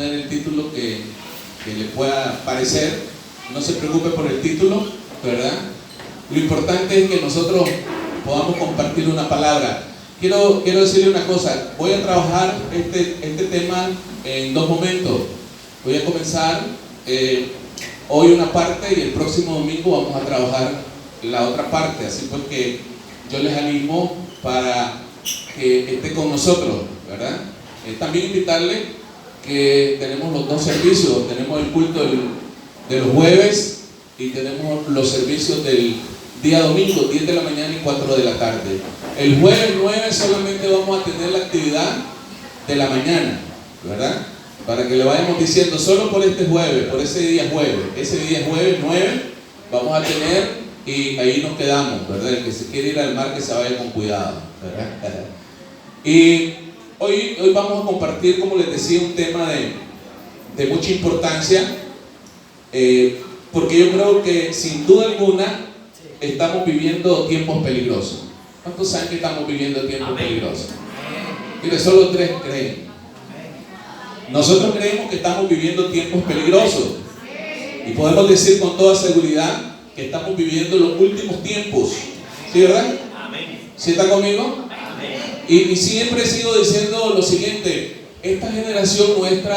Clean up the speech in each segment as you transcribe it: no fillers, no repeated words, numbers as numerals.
poner el título que le pueda parecer. No se preocupe por el título, ¿verdad? Lo importante es que nosotros podamos compartir una palabra. Quiero decirle una cosa. Voy a trabajar este tema en dos momentos. Voy a comenzar hoy una parte y el próximo domingo vamos a trabajar la otra parte. Así pues que yo les animo para que esté con nosotros, ¿verdad? También invitarle que tenemos los dos servicios. Tenemos el culto de los jueves y tenemos los servicios del día domingo, 10 de la mañana y 4 de la tarde. El jueves 9 solamente vamos a tener la actividad de la mañana, ¿verdad? Para que le vayamos diciendo, solo por este jueves, por ese día jueves 9, vamos a tener, y ahí nos quedamos, ¿verdad? El que se quiere ir al mar, que se vaya con cuidado, ¿verdad? Y hoy vamos a compartir, como les decía, un tema de mucha importancia, porque yo creo que sin duda alguna estamos viviendo tiempos peligrosos. ¿Cuántos saben que estamos viviendo tiempos peligrosos? Mire, solo 3 creen. Nosotros creemos que estamos viviendo tiempos peligrosos y podemos decir con toda seguridad que estamos viviendo los últimos tiempos. ¿Sí, verdad? ¿Sí está conmigo? Y siempre he sido diciendo lo siguiente: esta generación nuestra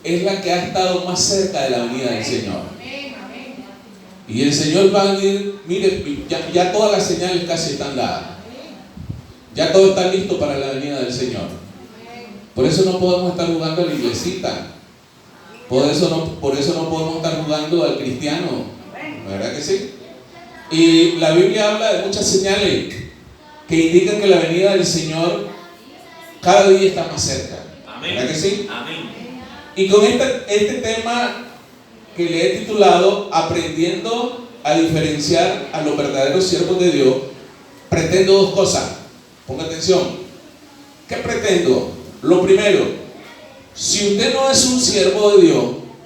es la que ha estado más cerca de la venida del Señor. Y el Señor va a venir. Mire, ya todas las señales casi están dadas. Ya todo está listo para la venida del Señor. Por eso no podemos estar jugando a la iglesita. Por eso no podemos estar jugando al cristiano. ¿Verdad que sí? Y la Biblia habla de muchas señales que indican que la venida del Señor cada día está más cerca. ¿Verdad que sí? Y con este tema que le he titulado Aprendiendo a diferenciar a los verdaderos siervos de Dios, pretendo 2 cosas. Ponga atención. ¿Qué pretendo? Lo primero, si usted no es un siervo de Dios,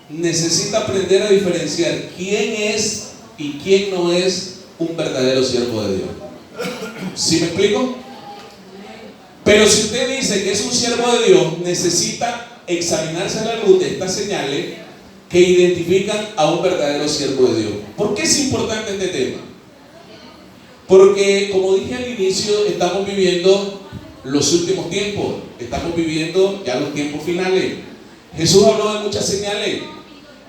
necesita aprender a diferenciar quién es y quién no es un verdadero siervo de Dios. ¿Sí me explico? Pero si usted dice que es un siervo de Dios, necesita examinarse a la luz de estas señales que identifican a un verdadero siervo de Dios. ¿Por qué es importante este tema? Porque, como dije al inicio, estamos viviendo los últimos tiempos. Estamos viviendo ya los tiempos finales. Jesús habló de muchas señales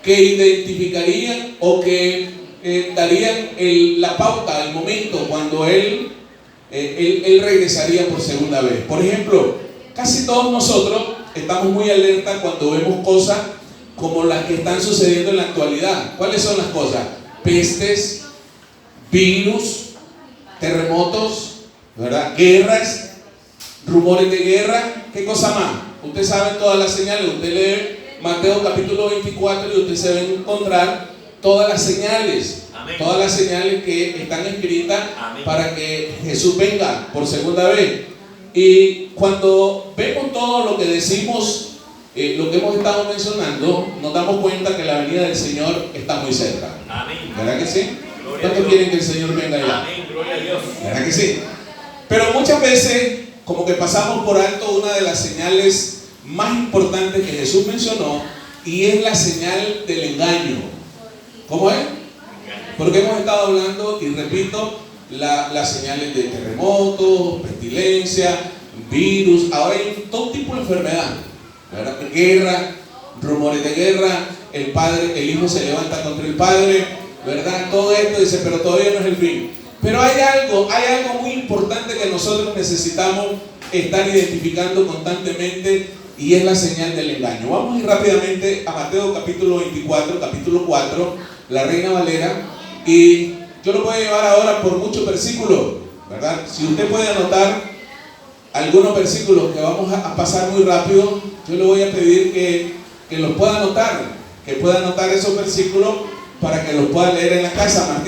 que identificarían o que darían la pauta, el momento cuando Él regresaría por segunda vez. Por ejemplo, casi todos nosotros estamos muy alerta cuando vemos cosas como las que están sucediendo en la actualidad. ¿Cuáles son las cosas? Pestes, virus, terremotos, ¿verdad? Guerras, rumores de guerra. ¿Qué cosa más? Usted sabe todas las señales. Usted lee Mateo capítulo 24 y usted se va a encontrar todas las señales. Todas las señales que están escritas para que Jesús venga por segunda vez. Y cuando vemos todo lo que decimos, lo que hemos estado mencionando, nos damos cuenta que la venida del Señor está muy cerca. ¿Verdad que sí? ¿Cuántos quieren que el Señor venga ya? ¿Verdad que sí? Pero muchas veces como que pasamos por alto una de las señales más importantes que Jesús mencionó, y es la señal del engaño. ¿Cómo es? Porque hemos estado hablando, y repito, las señales de terremotos, pestilencia, virus, ahora hay todo tipo de enfermedad, ¿verdad? Guerra, rumores de guerra, el hijo se levanta contra el padre, ¿verdad? Todo esto dice, pero todavía no es el fin. Pero hay algo muy importante que nosotros necesitamos estar identificando constantemente, y es la señal del engaño. Vamos a ir rápidamente a Mateo capítulo 24, capítulo 4, la Reina Valera, y yo lo voy a llevar ahora por muchos versículos, ¿verdad? Si usted puede anotar algunos versículos que vamos a pasar muy rápido, yo le voy a pedir que los pueda anotar, que pueda anotar esos versículos para que los pueda leer en la casa.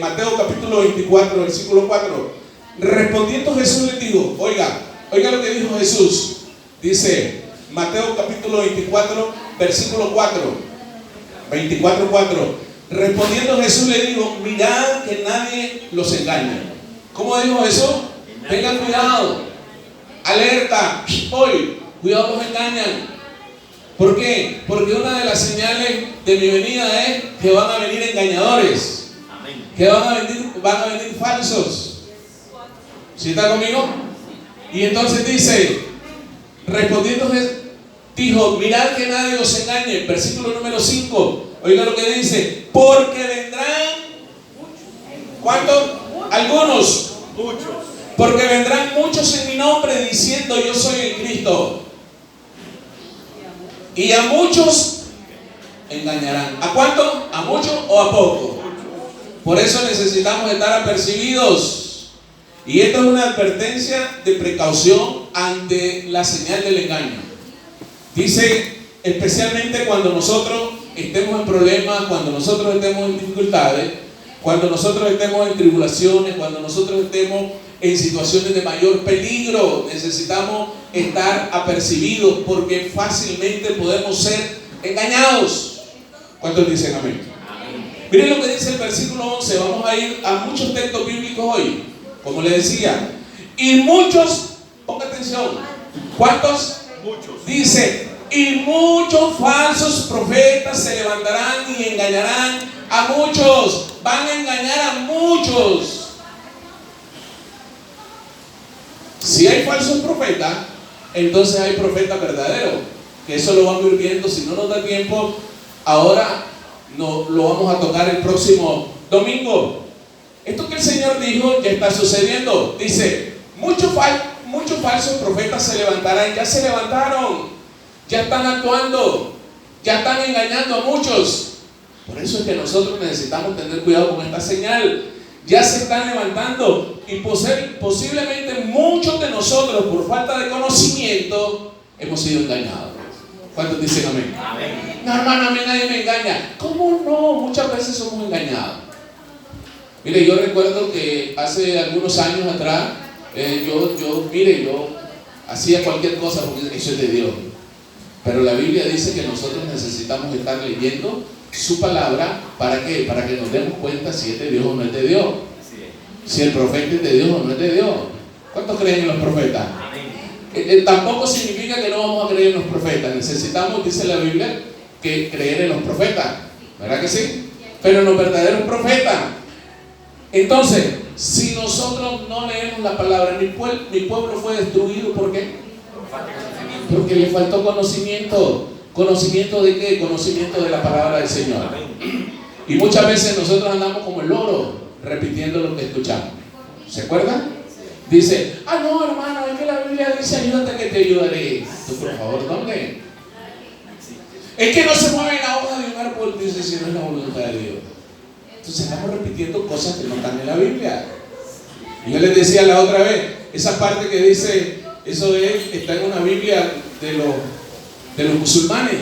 Mateo capítulo 24, versículo 4. Respondiendo Jesús les dijo, oiga lo que dijo Jesús. Dice Mateo capítulo 24, versículo 4. 24:4. Respondiendo Jesús le dijo, mirad que nadie los engañe. ¿Cómo dijo Jesús? Tengan cuidado, alerta, hoy, cuidado, los engañan. ¿Por qué? Porque una de las señales de mi venida es que van a venir engañadores, que van a venir falsos. ¿Sí está conmigo? Y entonces dice, respondiendo dijo, mirad que nadie os engañe. Versículo número 5. Oiga lo que dice, porque vendrán, ¿cuántos? Algunos. Muchos. Porque vendrán muchos en mi nombre diciendo yo soy el Cristo. Y a muchos engañarán. ¿A cuánto? ¿A muchos o a poco? Por eso necesitamos estar apercibidos. Y esto es una advertencia de precaución ante la señal del engaño. Dice, especialmente cuando nosotros estemos en problemas, cuando nosotros estemos en dificultades, cuando nosotros estemos en tribulaciones, cuando nosotros estemos en situaciones de mayor peligro, necesitamos estar apercibidos porque fácilmente podemos ser engañados. ¿Cuántos dicen amén? Miren lo que dice el versículo 11. Vamos a ir a muchos textos bíblicos hoy, como le decía. Y muchos, ponga atención, ¿cuántos? Muchos. Dice, y muchos falsos profetas se levantarán y engañarán a muchos. Van a engañar a muchos. Si hay falsos profetas, entonces hay profetas verdaderos, que eso lo vamos a ir viendo. Si no nos da tiempo, ahora no, lo vamos a tocar el próximo domingo. Esto que el Señor dijo ya está sucediendo. Dice, muchos falsos profetas se levantarán. Ya se levantaron, ya están actuando, ya están engañando a muchos. Por eso es que nosotros necesitamos tener cuidado con esta señal. Ya se están levantando y posiblemente muchos de nosotros, por falta de conocimiento, hemos sido engañados. ¿Cuántos dicen amén? Amén. No, hermano, a mí nadie me engaña. ¿Cómo no? Muchas veces somos engañados. Mire, yo recuerdo que hace algunos años atrás, yo hacía cualquier cosa porque eso es de Dios. Pero la Biblia dice que nosotros necesitamos estar leyendo su palabra. ¿Para qué? Para que nos demos cuenta si es de Dios o no es de Dios. Si el profeta es de Dios o no es de Dios. ¿Cuántos creen en los profetas? Tampoco significa que no vamos a creer en los profetas. Necesitamos, dice la Biblia, que creer en los profetas. ¿Verdad que sí? Pero en los verdaderos profetas. Entonces, si nosotros no leemos la palabra, mi pueblo fue destruido. ¿Por qué? Porque le faltó conocimiento. ¿Conocimiento de qué? Conocimiento de la palabra del Señor. Y muchas veces nosotros andamos como el loro, repitiendo lo que escuchamos. ¿Se acuerdan? Dice, no, hermano, es que la Biblia dice, ayúdate que te ayudaré. Tú, por favor, ¿dónde? Es que no se mueve la hoja de un árbol, dice, si no es la voluntad de Dios. Entonces estamos repitiendo cosas que no están en la Biblia. Y yo les decía la otra vez, esa parte que dice, eso está en una Biblia de los musulmanes.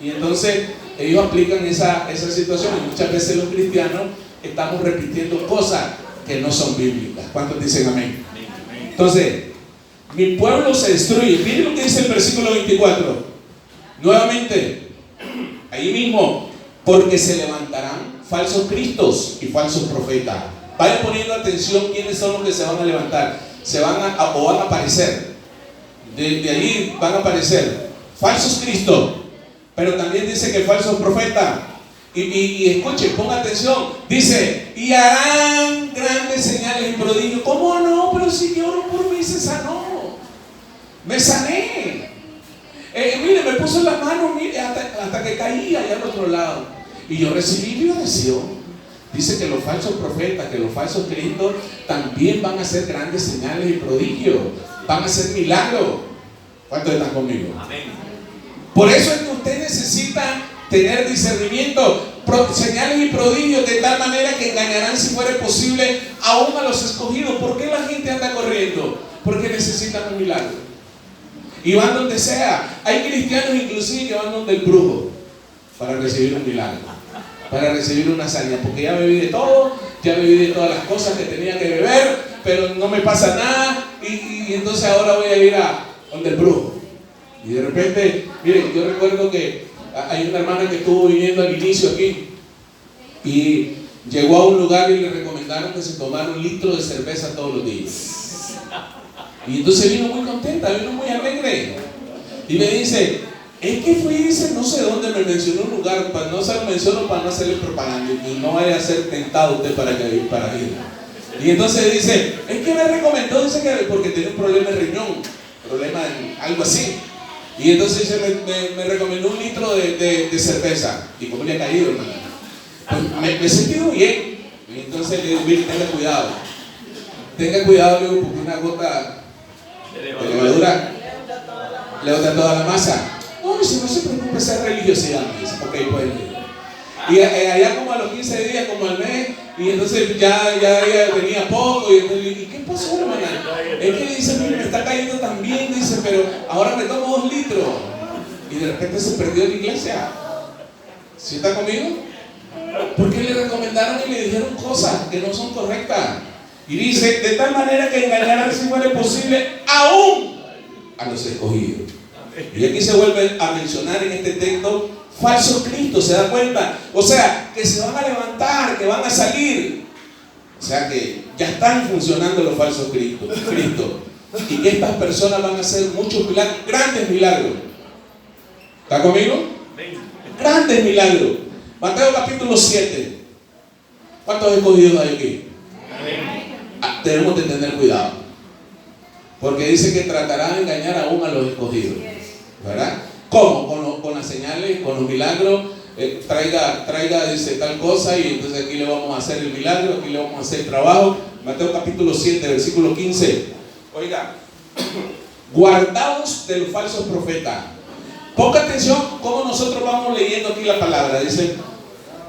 Y entonces ellos aplican esa situación. Y muchas veces los cristianos estamos repitiendo cosas que no son bíblicas. ¿Cuántos dicen amén? Entonces, mi pueblo se destruye. Miren lo que dice el versículo 24. Nuevamente, ahí mismo, porque se levantarán falsos cristos y falsos profetas. Vayan poniendo atención quiénes son los que se van a levantar. Van a aparecer. De ahí van a aparecer falsos cristos, pero también dice que falsos profetas. Y escuchen, pongan atención. Dice, y harán grandes señales y prodigios. ¿Cómo no? Pero si yo oro por mí, se sanó. Me sané. Mire, me puso en las manos, mire, hasta que caía allá al otro lado. Y yo recibí liberación. Dice que los falsos profetas, que los falsos cristos también van a hacer grandes señales y prodigios. Van a hacer milagros. ¿Cuántos están conmigo? Amén. Por eso es que usted necesita tener discernimiento, señales y prodigios, de tal manera que engañarán, si fuera posible, aún a los escogidos. ¿Por qué la gente anda corriendo? Porque necesitan un milagro. Y van donde sea. Hay cristianos inclusive que van donde el brujo para recibir un milagro, para recibir una hazaña, porque ya bebí de todo, ya bebí de todas las cosas que tenía que beber, pero no me pasa nada, y entonces ahora voy a ir a donde el brujo. Y de repente, miren, yo recuerdo que hay una hermana que estuvo viviendo al inicio aquí y llegó a un lugar y le recomendaron que se tomara 1 litro de cerveza todos los días. Y entonces vino muy contenta, vino muy alegre. Y me dice, es que fui, dice, no sé dónde, me mencionó un lugar, para no se lo menciono para no hacerle propaganda y no vaya a ser tentado usted para ir. Y entonces dice, es que me recomendó, dice que porque tenía un problema de riñón, problema en algo así. Y entonces dice, me recomendó 1 litro de cerveza. ¿Y cómo le ha caído, hermano? Pues me he sentido bien. Y entonces le digo, mire, tenga cuidado, le digo, porque una gota de levadura le bota toda la masa. No, si no se preocupe, esa es religiosidad. Me dice, ok, pues. Y allá como a los 15 días, como al mes, y entonces ya venía poco, y entonces, ¿y qué pasó, hermana? Es que dice, mire, me está cayendo tan bien, dice, pero ahora me tomo 2 litros. Y de repente se perdió la iglesia. ¿Sí está conmigo? Porque le recomendaron y le dijeron cosas que no son correctas. Y dice, de tal manera que engañaran si fuera posible, aún a los escogidos. Y aquí se vuelve a mencionar en este texto falsos cristos, ¿se da cuenta? O sea, que se van a levantar, que van a salir. O sea que ya están funcionando los falsos cristos. Y que estas personas van a hacer muchos milagros, grandes milagros. ¿Está conmigo? Grandes milagros. Mateo capítulo 7. ¿Cuántos escogidos hay aquí? Tenemos que tener cuidado. Porque dice que tratarán de engañar aún a los escogidos. ¿Verdad? ¿Cómo? Con las señales, con los milagros. Traiga, dice tal cosa, y entonces aquí le vamos a hacer el milagro, aquí le vamos a hacer el trabajo. Mateo capítulo 7, versículo 15. Oiga, guardaos de los falsos profetas. Ponga atención cómo nosotros vamos leyendo aquí la palabra. Dice,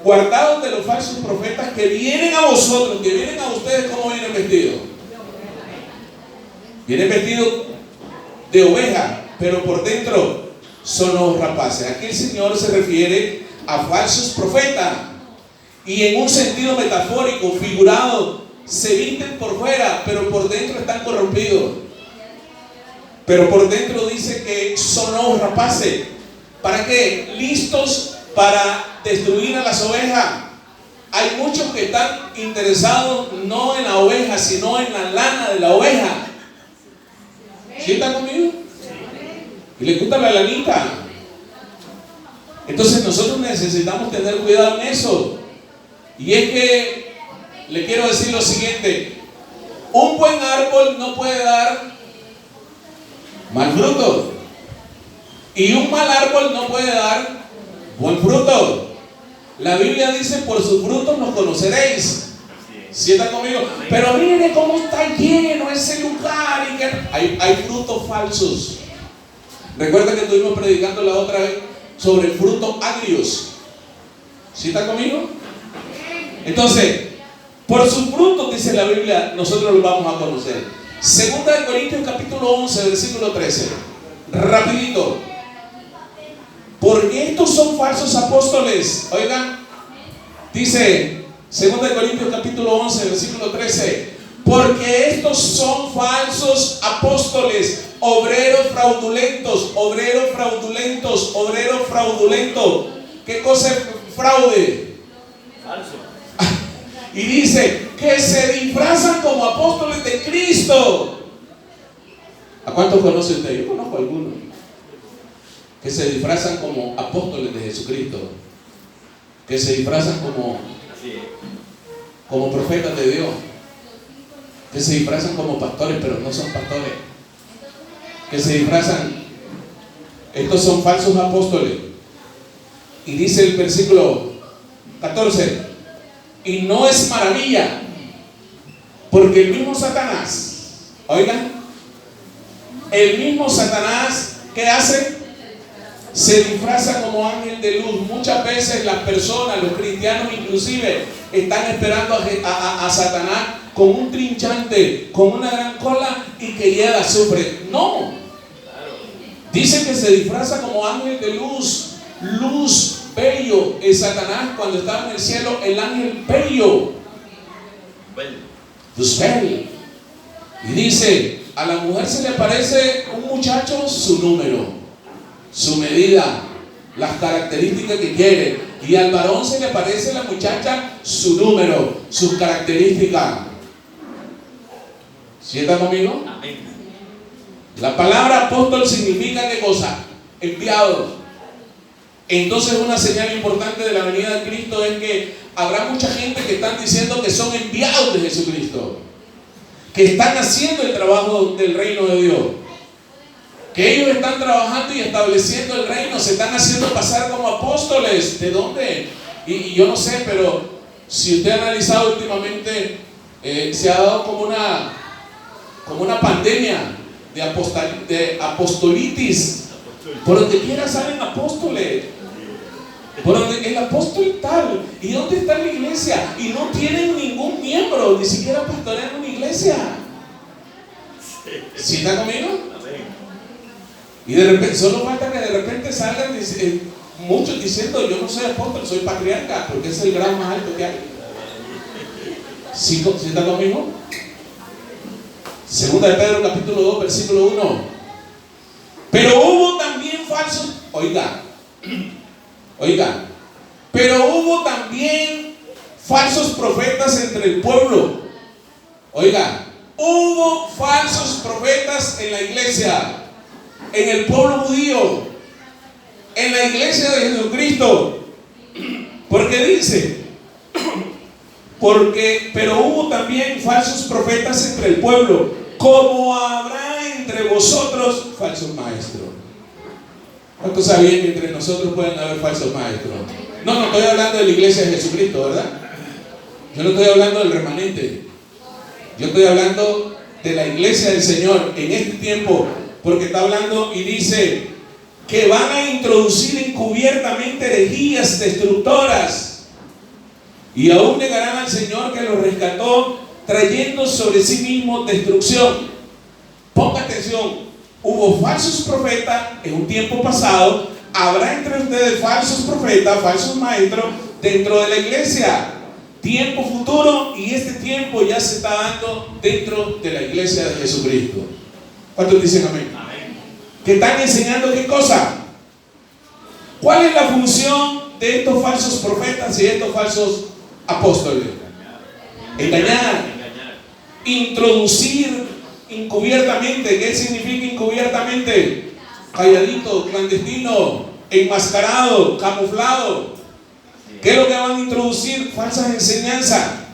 guardaos de los falsos profetas que vienen a vosotros, que vienen a ustedes. ¿Cómo vienen vestidos? Vienen vestidos de oveja, pero por dentro son los rapaces. Aquí el Señor se refiere a falsos profetas, y en un sentido metafórico, figurado, se visten por fuera, pero por dentro están corrompidos. Pero por dentro dice que son los rapaces. ¿Para qué? Listos para destruir a las ovejas. Hay muchos que están interesados no en la oveja, sino en la lana de la oveja. ¿Sí está conmigo? Y le gusta la lanita. Entonces nosotros necesitamos tener cuidado en eso. Y es que le quiero decir lo siguiente: un buen árbol no puede dar mal fruto, y un mal árbol no puede dar buen fruto. La Biblia dice, por sus frutos los conoceréis. ¿Sí está conmigo? Pero mire cómo está lleno ese lugar, y que hay frutos falsos. Recuerda que estuvimos predicando la otra vez sobre el fruto agrios. ¿Sí está conmigo? Entonces, por sus frutos, dice la Biblia, nosotros los vamos a conocer. Segunda de Corintios capítulo 11, versículo 13. Rapidito. Porque estos son falsos apóstoles. Oigan, dice Segunda de Corintios capítulo 11, versículo 13. Porque estos son falsos apóstoles, obreros fraudulentos, obreros fraudulentos, obreros fraudulentos. ¿Qué cosa es fraude? Falso. Y dice que se disfrazan como apóstoles de Cristo. ¿A cuántos conoce usted? Yo conozco a algunos que se disfrazan como apóstoles de Jesucristo, que se disfrazan como profetas de Dios, que se disfrazan como pastores, pero no son pastores, que se disfrazan. Estos son falsos apóstoles. Y dice el versículo 14: y no es maravilla, porque el mismo Satanás, oigan, el mismo Satanás, ¿qué hace? Se disfraza como ángel de luz. Muchas veces las personas, los cristianos inclusive, están esperando a Satanás con un trinchante, con una gran cola, y que llega azufre. No, dice que se disfraza como ángel de luz, luz, bello. Es Satanás, cuando estaba en el cielo, el ángel bello, bello. Y dice, a la mujer se le aparece un muchacho, su número, su medida, las características que quiere. Y al varón se le aparece la muchacha, su número, sus características. ¿Sí está conmigo? Amén. La palabra apóstol significa ¿qué cosa? Enviado. Entonces una señal importante de la venida de Cristo es que habrá mucha gente que están diciendo que son enviados de Jesucristo, que están haciendo el trabajo del reino de Dios, que ellos están trabajando y estableciendo el reino, se están haciendo pasar como apóstoles. ¿De dónde? Y yo no sé, pero si usted ha analizado últimamente, se ha dado como una pandemia de apostolitis. Por donde quiera salen apóstoles. Por donde el apóstol tal. ¿Y dónde está la iglesia? Y no tienen ningún miembro, ni siquiera pastorean una iglesia. ¿Sí está conmigo? Y de repente, solo falta que de repente salgan muchos diciendo: yo no soy apóstol, soy patriarca, porque es el grado más alto que hay. ¿Sí está conmigo? Segunda de Pedro capítulo 2 versículo 1. Pero hubo también falsos, oiga, pero hubo también falsos profetas entre el pueblo. Oiga, hubo falsos profetas en la iglesia, en el pueblo judío, en la iglesia de Jesucristo. Porque dice, pero hubo también falsos profetas entre el pueblo, como habrá entre vosotros falsos maestros. ¿Cuántos sabían que entre nosotros pueden haber falsos maestros? No estoy hablando de la iglesia de Jesucristo, ¿verdad? Yo no estoy hablando del remanente. Yo estoy hablando de la iglesia del Señor en este tiempo, porque está hablando y dice que van a introducir encubiertamente herejías destructoras, y aún negarán al Señor que los rescató, trayendo sobre sí mismos destrucción. Ponga atención, hubo falsos profetas en un tiempo pasado, habrá entre ustedes falsos profetas, falsos maestros dentro de la iglesia. Tiempo futuro, y este tiempo ya se está dando dentro de la iglesia de Jesucristo. ¿Cuántos dicen amén? Amén. ¿Que están enseñando qué cosa? ¿Cuál es la función de estos falsos profetas y estos falsos apóstoles? Engañar. Introducir encubiertamente. ¿Qué significa encubiertamente? Calladito, clandestino, enmascarado, camuflado. ¿Qué es lo que van a introducir? Falsas enseñanzas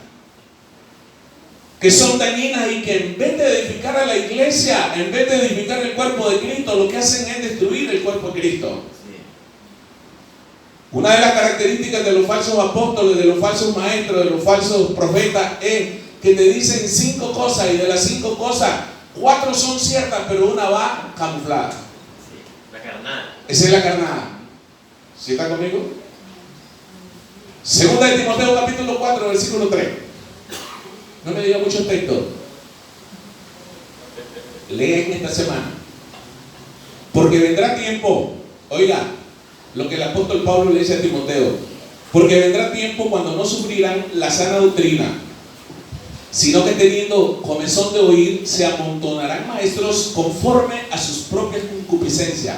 que son dañinas y que en vez de edificar a la iglesia, en vez de edificar el cuerpo de Cristo, lo que hacen es destruir el cuerpo de Cristo. Una de las características de los falsos apóstoles, de los falsos maestros, de los falsos profetas, es que te dicen 5 cosas, y de las 5 cosas, 4 son ciertas, pero una va camuflada. La carnada. Esa es la carnada. ¿Sí está conmigo? Segunda de Timoteo capítulo 4 versículo 3. No me diga muchos textos. Leen esta semana. Porque vendrá tiempo, oiga, lo que el apóstol Pablo le dice a Timoteo, porque vendrá tiempo cuando no sufrirán la sana doctrina, sino que teniendo comezón de oír, se amontonarán maestros conforme a sus propias concupiscencias,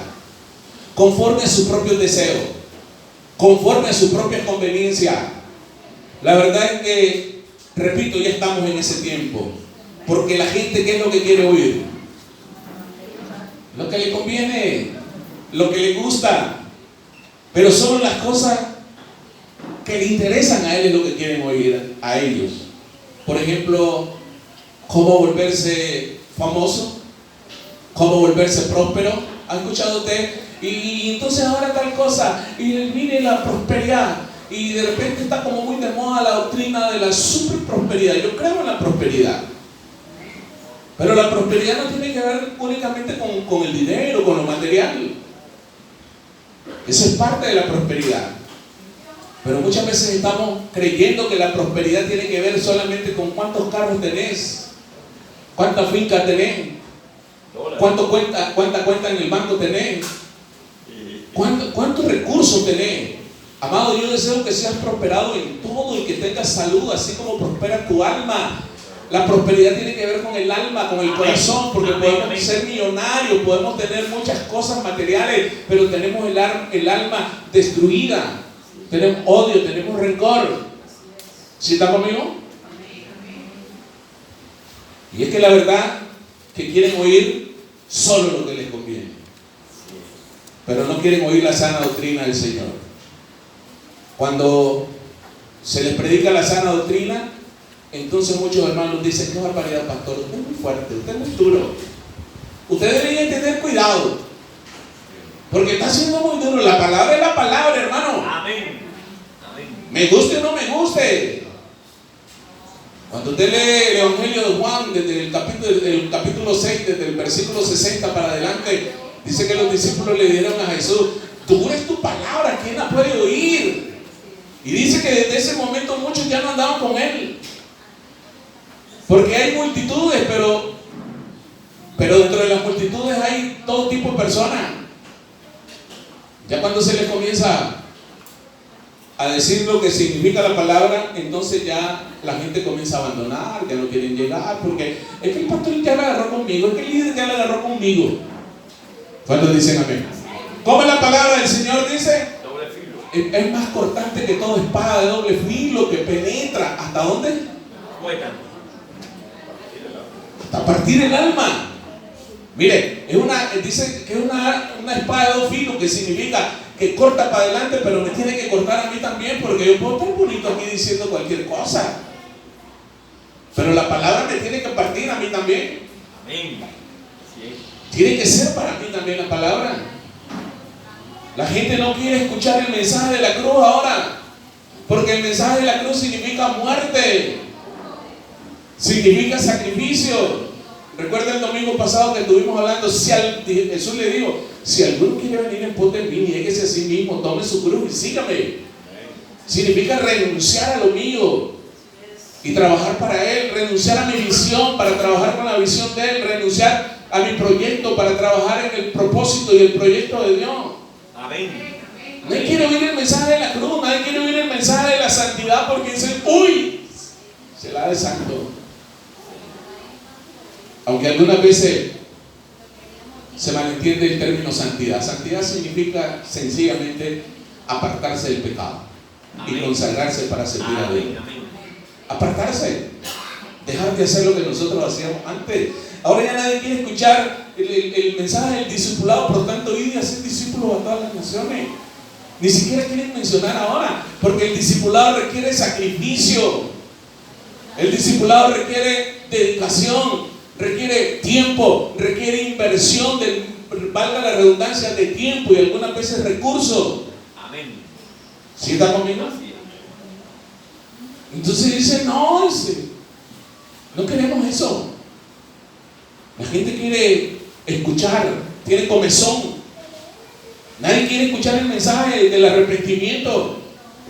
conforme a sus propios deseos, conforme a sus propias conveniencias. La verdad es que, repito, ya estamos en ese tiempo, porque la gente, ¿qué es lo que quiere oír? Lo que le conviene, lo que le gusta, pero solo las cosas que le interesan a él es lo que quieren oír a ellos. Por ejemplo, cómo volverse famoso, cómo volverse próspero. ¿Ha escuchado usted? Y entonces ahora tal cosa, y mire la prosperidad, y de repente está como muy de moda la doctrina de la super prosperidad. Yo creo en la prosperidad, pero la prosperidad no tiene que ver únicamente con el dinero, con lo material. Eso es parte de la prosperidad. Pero muchas veces estamos creyendo que la prosperidad tiene que ver solamente con cuántos carros tenés, cuántas fincas tenés, cuánta cuenta en el banco tenés, cuántos recursos tenés. Amado, yo deseo que seas prosperado en todo y que tengas salud, así como prospera tu alma. La prosperidad tiene que ver con el alma, con el corazón, porque podemos ser millonarios, podemos tener muchas cosas materiales, pero tenemos el alma destruida. Tenemos odio, tenemos rencor. ¿Sí está conmigo? Y es que la verdad que quieren oír solo lo que les conviene. pero no quieren oír la sana doctrina del Señor. Cuando se les predica la sana doctrina, entonces muchos hermanos dicen: qué barbaridad, pastor, usted es muy fuerte, usted es muy duro. Usted debería tener cuidado, porque está siendo muy duro. La palabra es la palabra, hermano. Amén. Amén. Me guste o no me guste. Cuando usted lee el Evangelio de Juan, desde el capítulo 6, desde el versículo 60 para adelante, dice que los discípulos le dijeron a Jesús: dura es tu palabra, ¿quién la puede oír? Y dice que desde ese momento muchos ya no andaban con él, porque hay multitudes, pero dentro de las multitudes hay todo tipo de personas. Ya cuando se les comienza a decir lo que significa la palabra, entonces ya la gente comienza a abandonar, ya no quieren llegar, porque es que el pastor ya la agarró conmigo, es que el líder ya la agarró conmigo. ¿Cuántos dicen amén? ¿Cómo es la palabra del Señor? Dice: Doble filo. es más cortante que toda espada de doble filo, que penetra. ¿Hasta dónde? Hueca. Hasta partir el alma. Mire, dice que es una espada de dos filos, que significa que corta para adelante, pero me tiene que cortar a mí también, porque yo puedo estar bonito aquí diciendo cualquier cosa, pero la palabra me tiene que partir a mí también. Amén. Sí. Tiene que ser para mí también la palabra. La gente no quiere escuchar el mensaje de la cruz ahora, porque el mensaje de la cruz significa muerte, significa sacrificio. Recuerda el domingo pasado que estuvimos hablando, Jesús le dijo: si alguno quiere venir en pos de mí, niéguese a sí mismo, tome su cruz y sígame. Significa renunciar a lo mío y trabajar para Él, renunciar a mi visión para trabajar con la visión de Él, renunciar a mi proyecto para trabajar en el propósito y el proyecto de Dios. Amén. Nadie quiere oír el mensaje de la cruz, nadie quiere oír el mensaje de la santidad, porque dicen: uy, se la de santo. Aunque algunas veces se malentiende el término santidad. Santidad significa sencillamente apartarse del pecado. Amén. Y consagrarse para servir a Dios. Apartarse, dejar de hacer lo que nosotros hacíamos antes. Ahora ya nadie quiere escuchar el mensaje del discipulado, por tanto, id y hacer discípulos a todas las naciones. Ni siquiera quieren mencionar ahora, porque el discipulado requiere sacrificio, el discipulado requiere dedicación, requiere tiempo, requiere inversión, valga la redundancia, de tiempo y algunas veces recursos. Amén. ¿Sí está conmigo? Entonces dice: no queremos eso. La gente quiere escuchar, tiene comezón. Nadie quiere escuchar el mensaje del arrepentimiento,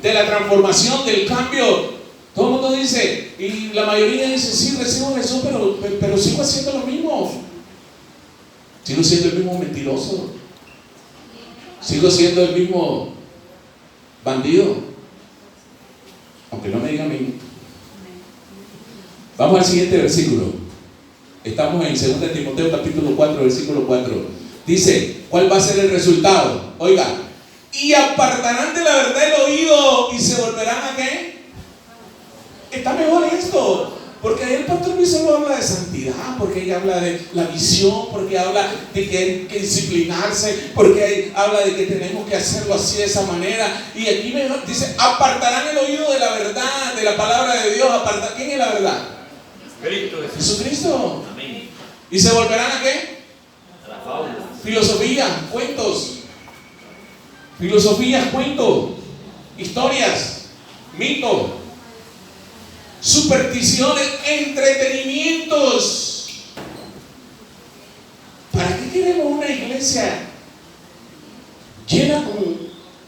de la transformación, del cambio. Todo el mundo dice, y la mayoría dice: sí, recibo a Jesús, pero sigo haciendo lo mismo. Sigo siendo el mismo mentiroso. Sigo siendo el mismo bandido. Aunque no me digan a mí. Vamos al siguiente versículo. Estamos en 2 Timoteo capítulo 4, versículo 4. Dice: ¿cuál va a ser el resultado? Oiga: y apartarán de la verdad el oído y se volverán ¿a qué? Está mejor esto, porque ahí el pastor Luis solo habla de santidad, porque ella habla de la visión, porque habla de que hay que disciplinarse, porque habla de que tenemos que hacerlo así, de esa manera. Y aquí mejor dice: apartarán el oído de la verdad, de la palabra de Dios. ¿Quién es la verdad? Cristo. Jesucristo. Amén. ¿Y se volverán a qué? A la fábula. Filosofía, cuentos. Filosofías, cuentos, historias, mitos, supersticiones, entretenimientos. ¿Para qué queremos una iglesia llena con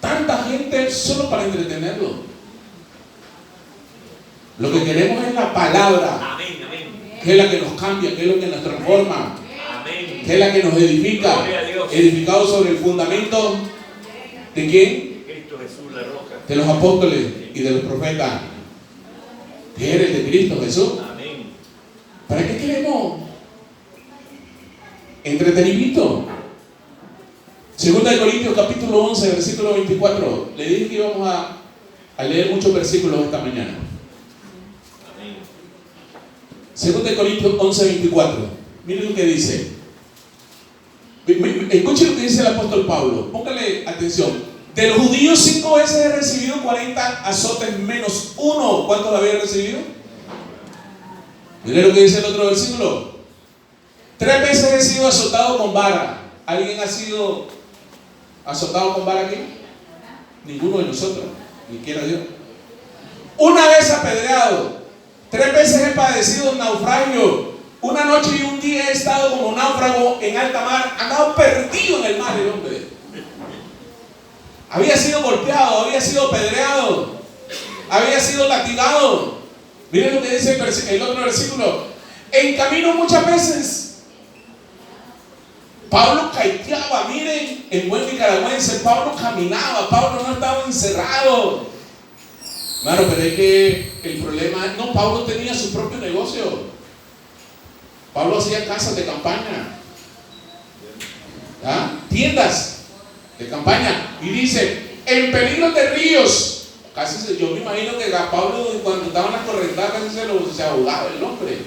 tanta gente solo para entretenerlo? Lo que queremos es la palabra. Amén, amén. Que es la que nos cambia, que es lo que nos transforma, Amén. que es la que nos edifica. Edificado sobre el fundamento ¿de quién? Cristo Jesús, la roca. De los apóstoles y de los profetas. Que eres de Cristo Jesús. Amén. ¿Para qué queremos entretenimiento? 2 Corintios capítulo 11, versículo 24. Le dije que íbamos a leer muchos versículos esta mañana. 2 Corintios 11, 24. Miren lo que dice: Escuche lo que dice el apóstol Pablo, póngale atención. De los judíos 5 veces he recibido 40 azotes menos uno. ¿Cuántos había recibido? Mire lo que dice el otro versículo. 3 veces he sido azotado con vara. ¿Alguien ha sido azotado con vara aquí? Ninguno de nosotros, ni quiera Dios. 1 vez apedreado. 3 veces he padecido un naufragio. 1 noche y un día he estado como náufrago en alta mar. Andado perdido en el mar el hombre. Había sido golpeado, había sido apedreado, había sido latigado. Miren lo que dice el otro versículo. En camino muchas veces Pablo caiteaba. Miren, en buen nicaragüense, Pablo caminaba. Pablo no estaba encerrado. Claro, pero es que el problema, no, Pablo tenía su propio negocio. Pablo hacía casas de campaña, ¿ah? Tiendas de campaña. Y dice, en peligro de ríos. Casi yo me imagino que a Pablo cuando estaban las correntadas casi se ahogaba el hombre.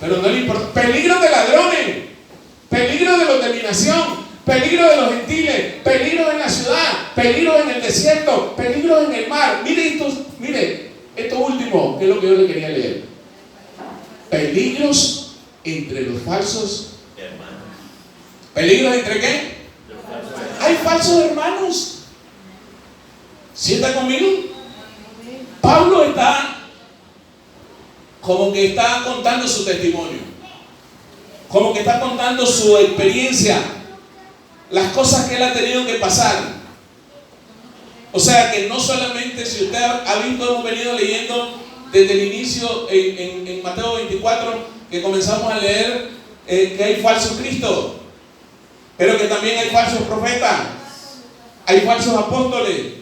Pero no le importa. Peligro de ladrones, peligro de los de mi nación, peligro de los gentiles, peligro en la ciudad, peligro en el desierto, peligro en el mar. Mire esto último, que es lo que yo le quería leer. Peligros entre los falsos hermanos. ¿Peligros entre qué? Hay falsos hermanos. ¿Sí está conmigo? Pablo está como que está contando su testimonio, como que está contando su experiencia, las cosas que él ha tenido que pasar. O sea que no solamente, si usted ha visto, hemos venido leyendo desde el inicio en Mateo 24, que comenzamos a leer que hay falsos cristos, pero que también hay falsos profetas, hay falsos apóstoles,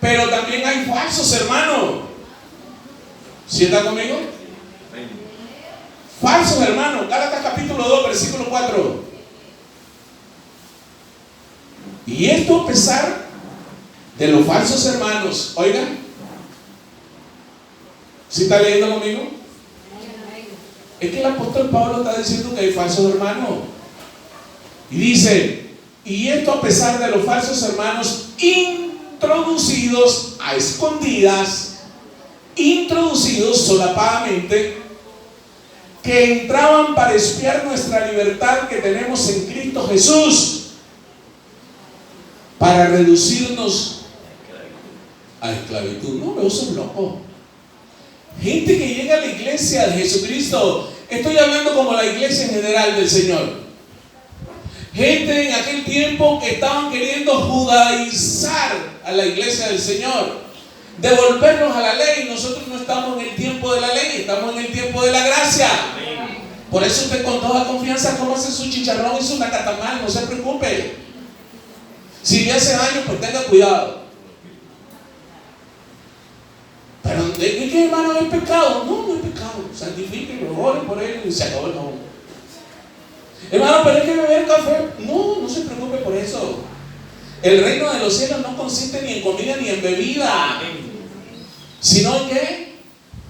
pero también hay falsos hermanos. ¿Sí está conmigo? Falsos hermanos. Gálatas capítulo 2, versículo 4. Y esto a pesar de los falsos hermanos. Oigan, ¿sí está leyendo conmigo? Es que el apóstol Pablo está diciendo que hay falsos hermanos. Y dice, y esto a pesar de los falsos hermanos introducidos a escondidas, introducidos solapadamente, que entraban para espiar nuestra libertad que tenemos en Cristo Jesús, para reducirnos a esclavitud. No, veo son locos. Gente que llega a la iglesia de Jesucristo, estoy hablando como la iglesia en general del Señor. Gente en aquel tiempo que estaban queriendo judaizar a la iglesia del Señor, devolvernos a la ley. Nosotros no estamos en el tiempo de la ley, estamos en el tiempo de la gracia. Por eso usted con toda confianza cómase su chicharrón y su nacatamal, no se preocupe. Si le hace daño, pues tenga cuidado. Pero ¿de qué, hermano, es pecado? No, no es pecado. Santifíquelo, ore por él y se acabó el favor. Hermano, pero es que beber café. No, no se preocupe por eso. El reino de los cielos no consiste ni en comida ni en bebida, sino en ¿qué?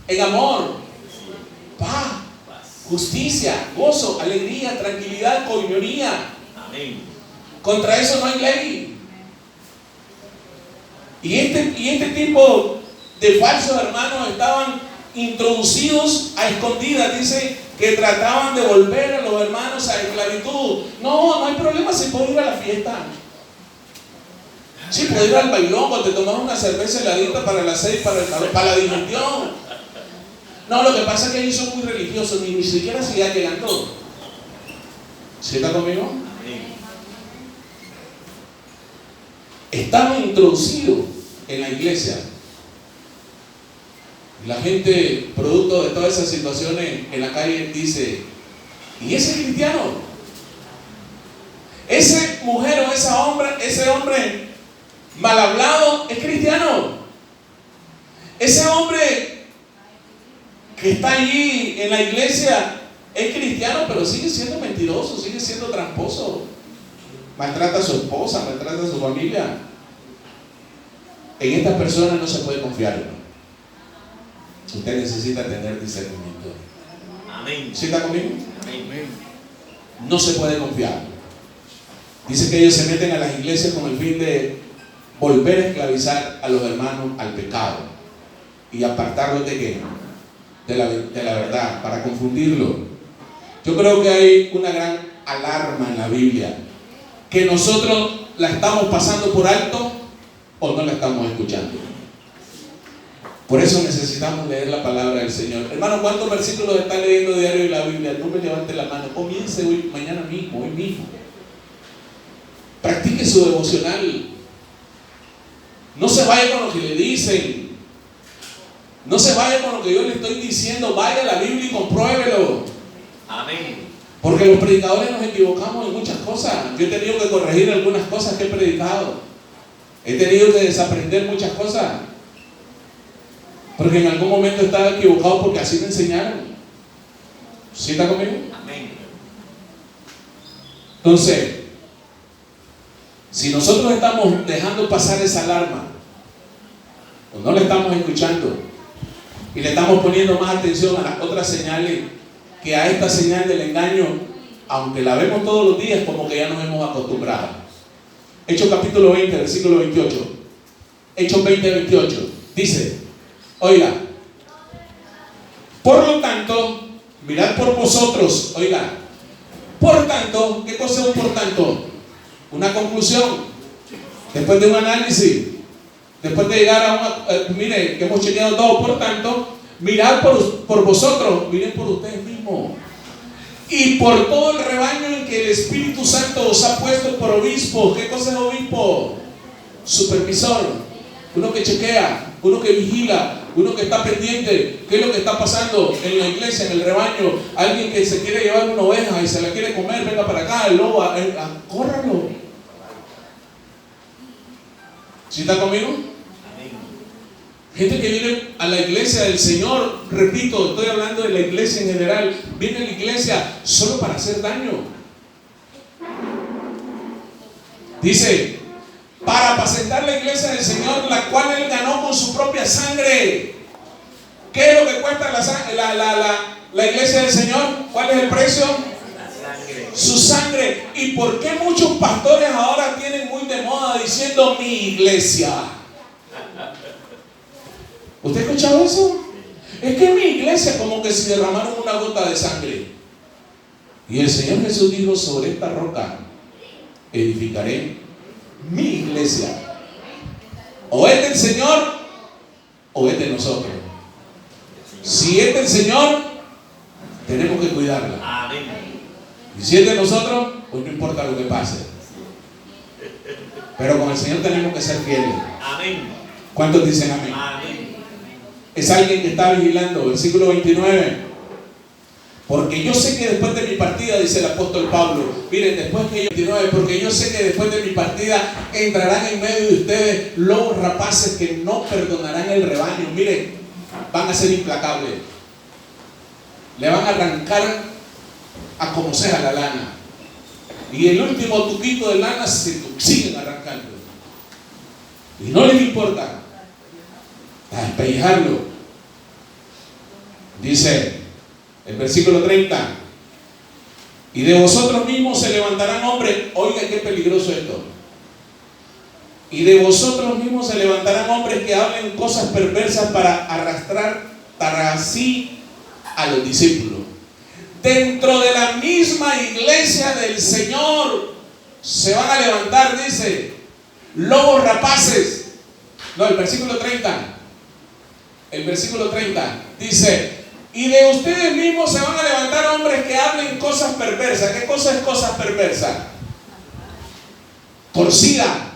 En amor, paz, justicia, gozo, alegría, tranquilidad, coinonía. Contra eso no hay ley. Y este tipo de falsos hermanos estaban introducidos a escondidas. Dice que trataban de volver a los hermanos a esclavitud. No hay problema si puedo ir a la fiesta. Si puedo ir al bailongo, te tomas una cerveza heladita para la sed, para la digestión. No, lo que pasa es que ellos son muy religiosos, ni siquiera se ya llegando. ¿Sí está conmigo? Estaban introducidos en la iglesia. La gente, producto de todas esas situaciones en la calle, dice: ¿y ese cristiano? ¿Ese mujer o ese hombre mal hablado es cristiano? ¿Ese hombre que está allí en la iglesia es cristiano, pero sigue siendo mentiroso, sigue siendo tramposo? Maltrata a su esposa, maltrata a su familia. En estas personas no se puede confiar, ¿no? Usted necesita tener discernimiento. Amén. ¿Sí está conmigo? Amén. No se puede confiar. Dice que ellos se meten a las iglesias con el fin de volver a esclavizar a los hermanos al pecado y apartarlos de qué, de la verdad, para confundirlo. Yo creo que hay una gran alarma en la Biblia, que nosotros la estamos pasando por alto o no la estamos escuchando. Por eso necesitamos leer la palabra del Señor. Hermano, ¿cuántos versículos está leyendo diario de la Biblia? No me levante la mano. Comience hoy, mañana mismo, hoy mismo. Practique su devocional. No se vaya con lo que le dicen. No se vaya con lo que yo le estoy diciendo. Vaya a la Biblia y compruébelo. Amén. Porque los predicadores nos equivocamos en muchas cosas. Yo he tenido que corregir algunas cosas que he predicado. He tenido que desaprender muchas cosas. Porque en algún momento estaba equivocado porque así me enseñaron. ¿Sí está conmigo? Amén. Entonces, si nosotros estamos dejando pasar esa alarma, o no le estamos escuchando, y le estamos poniendo más atención a las otras señales que a esta señal del engaño, aunque la vemos todos los días, como que ya nos hemos acostumbrado. Hechos capítulo 20, versículo 28. Hechos 20, 28. Dice, oiga, por lo tanto, mirad por vosotros, oiga, por tanto, ¿qué cosa es un por tanto? Una conclusión, después de un análisis, después de llegar a una, mire, que hemos chequeado todo, por tanto, mirad por vosotros, miren por ustedes mismos, y por todo el rebaño en que el Espíritu Santo os ha puesto por obispo. ¿Qué cosa es obispo? Supervisor, uno que chequea, uno que vigila, uno que está pendiente. ¿Qué es lo que está pasando en la iglesia, en el rebaño? Alguien que se quiere llevar una oveja y se la quiere comer, venga para acá, el lobo, córralo. ¿Sí está conmigo? Gente que viene a la iglesia del Señor, repito, estoy hablando de la iglesia en general, viene a la iglesia solo para hacer daño. Dice, para apacentar la iglesia del Señor, la cual Él ganó con su propia sangre. ¿Qué es lo que cuesta la iglesia del Señor? ¿Cuál es el precio? Su sangre. ¿Y por qué muchos pastores ahora tienen muy de moda diciendo mi iglesia? ¿Usted ha escuchado eso? Es que en mi iglesia como que si derramaron una gota de sangre. Y el Señor Jesús dijo, sobre esta roca edificaré mi iglesia. O es del Señor o es de nosotros. Si es del Señor, tenemos que cuidarla. Amén. Y si es de nosotros, pues no importa lo que pase. Pero con el Señor tenemos que ser fieles. Amén. ¿Cuántos dicen amén? Amén. Es alguien que está vigilando. Versículo 29. Porque yo sé que después de mi partida, dice el apóstol Pablo, miren, después que yo 29, porque yo sé que después de mi partida entrarán en medio de ustedes lobos rapaces que no perdonarán el rebaño. Miren, van a ser implacables. Le van a arrancar a como sea la lana. Y el último tuquito de lana se siguen arrancando. Y no les importa a despellejarlo. Dice el versículo 30, y de vosotros mismos se levantarán hombres. Oiga qué peligroso esto. Y de vosotros mismos se levantarán hombres que hablen cosas perversas para arrastrar tras sí a los discípulos. Dentro de la misma iglesia del Señor se van a levantar, dice, lobos rapaces. No, el versículo 30. El versículo 30 dice, y de ustedes mismos se van a levantar hombres que hablen cosas perversas. ¿Qué cosa es cosas perversas? Torcida.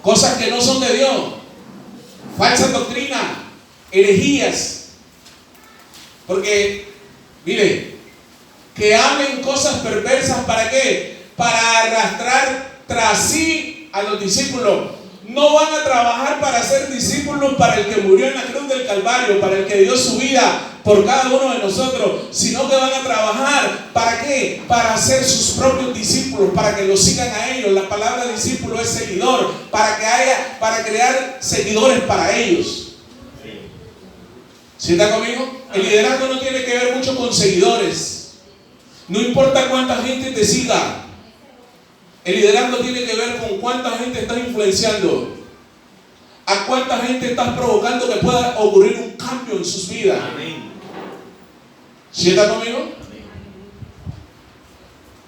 Cosas que no son de Dios. Falsa doctrina. Herejías. Porque, mire, que hablen cosas perversas, ¿para qué? Para arrastrar tras sí a los discípulos. No van a trabajar para ser discípulos para el que murió en la cruz del Calvario, para el que dio su vida por cada uno de nosotros, sino que van a trabajar, ¿para qué? Para ser sus propios discípulos, para que los sigan a ellos. La palabra discípulo es seguidor, para crear seguidores para ellos. ¿Sí está conmigo? El liderazgo no tiene que ver mucho con seguidores. No importa cuánta gente te siga, El liderazgo tiene que ver con cuánta gente estás influenciando, a cuánta gente estás provocando que pueda ocurrir un cambio en sus vidas. Amén. ¿Sí está conmigo? Amén.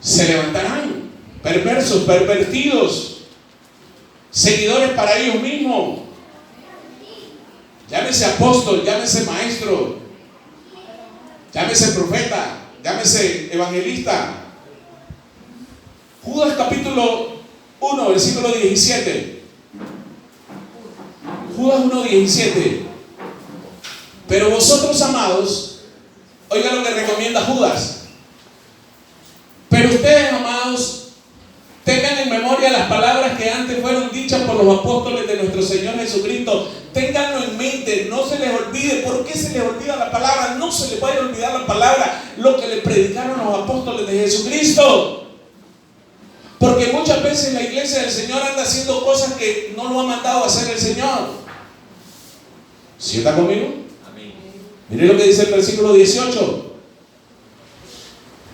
Se levantarán perversos, pervertidos, seguidores para ellos mismos. Llámese apóstol, llámese maestro, llámese profeta, llámese evangelista. Judas capítulo 1, versículo 17. Judas 1, 17. Pero vosotros, amados, oigan lo que recomienda Judas. Pero ustedes, amados, tengan en memoria las palabras que antes fueron dichas por los apóstoles de nuestro Señor Jesucristo. Ténganlo en mente, no se les olvide. ¿Por qué se les olvida la palabra? No se les puede olvidar la palabra, lo que le predicaron los apóstoles de Jesucristo. Porque muchas veces la iglesia del Señor anda haciendo cosas que no lo ha mandado a hacer el Señor. ¿Sí está conmigo? Amén. Mire lo que dice el versículo 18.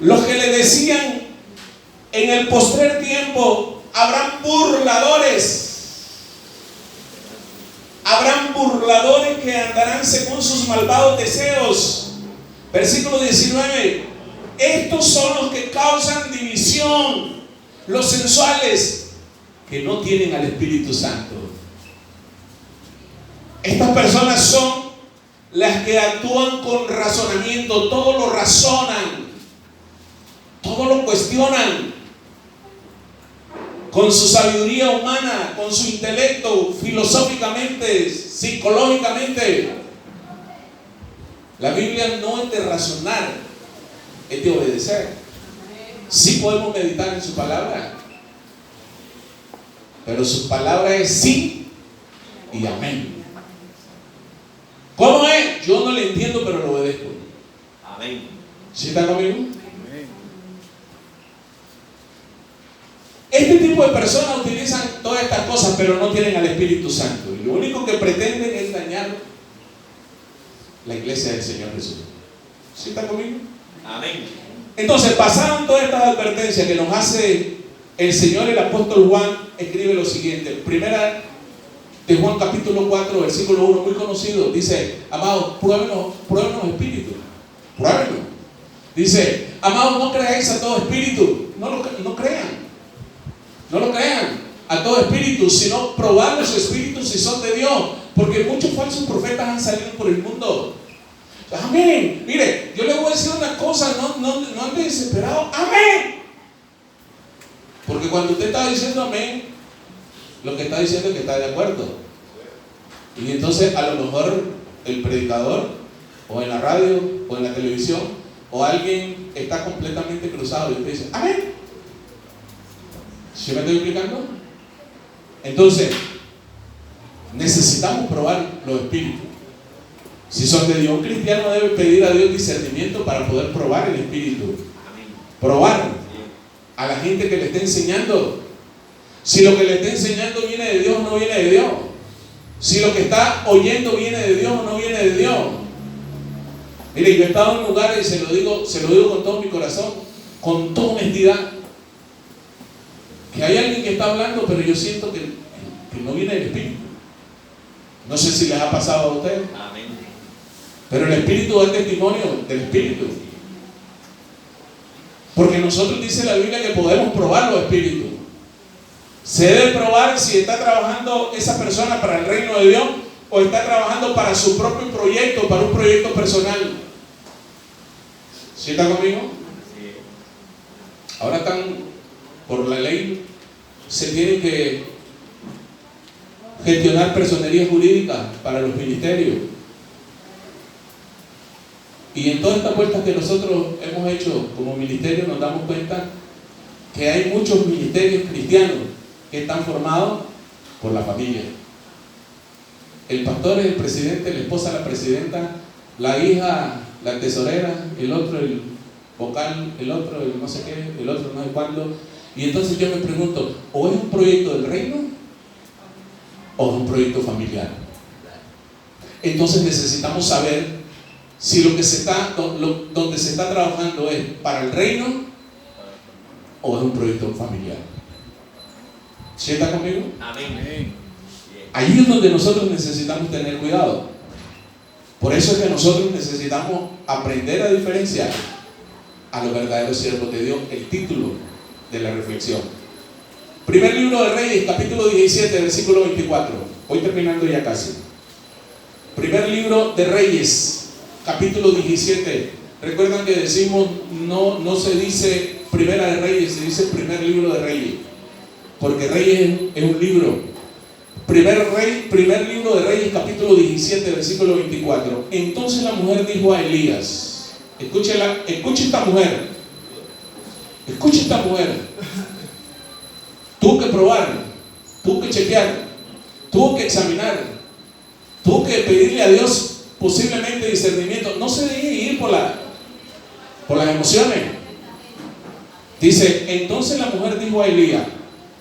Los que le decían: en el postrer tiempo habrán burladores. Habrán burladores que andarán según sus malvados deseos. Versículo 19. Estos son los que causan división, los sensuales, que no tienen al Espíritu Santo. Estas personas son las que actúan con razonamiento, todo lo razonan, todo lo cuestionan, con su sabiduría humana, con su intelecto, filosóficamente, psicológicamente. La Biblia no es de razonar, es de obedecer. Sí podemos meditar en su palabra, pero su palabra es sí y amén. ¿Cómo es? Yo no le entiendo, pero lo obedezco. Amén. ¿Sí está conmigo? Este tipo de personas utilizan todas estas cosas, pero no tienen al Espíritu Santo. Y lo único que pretenden es dañar la iglesia del Señor Jesús. ¿Sí está conmigo? Amén. Entonces, pasaron todas estas advertencias que nos hace el Señor. El apóstol Juan escribe lo siguiente. Primera de Juan capítulo 4, versículo 1, muy conocido. Dice: amados, pruébenos espíritu. Pruébenos. Dice: amados, no creáis a todo espíritu. No crean. No lo crean a todo espíritu, sino probad los espíritus si son de Dios, porque muchos falsos profetas han salido por el mundo. Amén. Mire, yo le voy a decir una cosa, no ande desesperado. Amén. Porque cuando usted está diciendo amén, lo que está diciendo es que está de acuerdo. Y entonces a lo mejor el predicador, o en la radio, o en la televisión, o alguien está completamente cruzado y usted dice amén. ¿Sí me estoy explicando? Entonces, necesitamos probar los espíritus. Si son de Dios, un cristiano debe pedir a Dios discernimiento para poder probar el espíritu. Probar a la gente que le está enseñando. Si lo que le está enseñando viene de Dios o no viene de Dios. Si lo que está oyendo viene de Dios o no viene de Dios. Mire, yo he estado en lugares, y se lo digo con todo mi corazón, con toda honestidad, que hay alguien que está hablando, pero yo siento que no viene del Espíritu. No sé si les ha pasado a ustedes. Amén. Pero el Espíritu da testimonio del Espíritu. Porque nosotros dice la Biblia que podemos probar los espíritus. Se debe probar si está trabajando esa persona para el reino de Dios o está trabajando para su propio proyecto, para un proyecto personal. ¿Sí está conmigo? Sí. Ahora están, por la ley, se tienen que gestionar personería jurídica para los ministerios. Y en todas estas vueltas que nosotros hemos hecho como ministerio nos damos cuenta que hay muchos ministerios cristianos que están formados por la familia. El pastor es el presidente, la esposa la presidenta, la hija la tesorera, el otro el vocal, el otro el no sé qué, el otro no sé cuándo. Y entonces yo me pregunto, ¿o es un proyecto del reino o es un proyecto familiar? Entonces necesitamos saber si lo que donde se está trabajando es para el reino o es un proyecto familiar. ¿Sí está conmigo? Amén. Ahí es donde nosotros necesitamos tener cuidado. Por eso es que nosotros necesitamos aprender a diferenciar a los verdaderos siervos de Dios. El título de la reflexión. Primer libro de Reyes, capítulo 17, versículo 24. Voy terminando ya casi. Primer libro de Reyes, capítulo 17. Recuerdan que decimos, no se dice Primera de Reyes, se dice primer libro de Reyes. Porque Reyes es un libro. Primer libro de Reyes, capítulo 17, versículo 24. Entonces la mujer dijo a Elías, escuche esta mujer, tuvo que probar, tuvo que chequear, tuvo que examinar, tuvo que pedirle a Dios posiblemente discernimiento. No se deje ir por las emociones. Dice, entonces la mujer dijo a Elías,